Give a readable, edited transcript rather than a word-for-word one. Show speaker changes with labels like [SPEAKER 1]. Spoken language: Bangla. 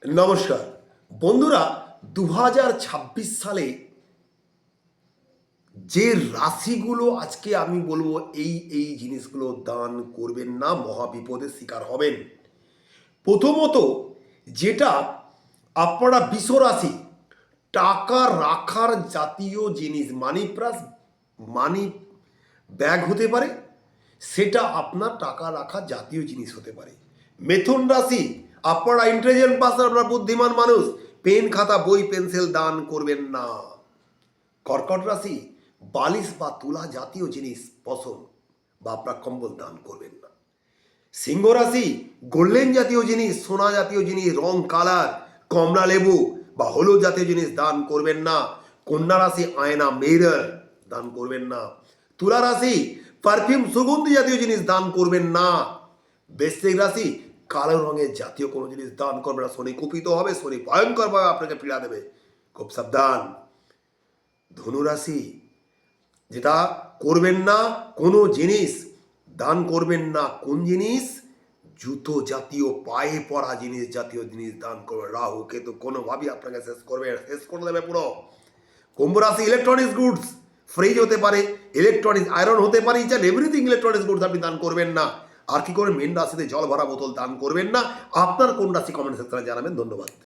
[SPEAKER 1] নমস্কার বন্ধুরা, 2026 সালে যে রাশিগুলো আজকে আমি বলবো এই জিনিসগুলো দান করবেন না, মহাবিপদের শিকার হবেন। প্রথমত, যেটা আপনারা বৃষ রাশি, টাকা রাখার জাতীয় জিনিস, মানি প্লাস মানি ব্যাগ হতে পারে, সেটা আপনার টাকা রাখার জাতীয় জিনিস হতে পারে। মিথুন রাশি, আপনারা ইন্টেলিজেন্ট পার্সন, আপনারা বুদ্ধিমান মানুষ, পেন খাতা বই পেন্সিল দান করবেন না। কর্কট রাশি, বালিশ বা তুলা জাতীয় জিনিস পশম বা আপনার কম্বল দান করবেন না। সিংহ রাশি, গোল্ডেন জাতীয় জিনিস, সোনা জাতীয় জিনিস, রং কালার, কমলা লেবু বা হলুদ জাতীয় জিনিস দান করবেন না। কন্যা রাশি, আয়না মিরর দান করবেন না। তুলা রাশি, পারফিউম সুগন্ধি জাতীয় জিনিস দান করবেন না। বৃশ্চিক রাশি, কালো রঙের জাতীয় কোনো জিনিস দান করবেন না। শনি কুপিত হবে, শনি ভয়ঙ্করভাবে আপনাকে পীড়া দেবে, খুব সাবধান। ধনুরাশি, যেটা করবেন না, কোনো জিনিস দান করবেন না। কোন জিনিস? জুতো জাতীয়, পায়ে পরা জিনিস জাতীয় জিনিস দান করবেন। রাহু কেতু কোনোভাবেই আপনাকে শেষ করবে, শেষ করে দেবে পুরো। কুম্ভ রাশি, ইলেকট্রনিক্স গুডস, ফ্রিজ হতে পারে, ইলেকট্রনিক্স আয়রন হতে পারে, each and everything electronics goods আপনি দান করবেন না। আর কি করে? মেন রাশিতে জল ভরা বোতল দান করবেন না। আপনার কোন রাশি কমেন্ট সেকশনে জানাবেন। ধন্যবাদ।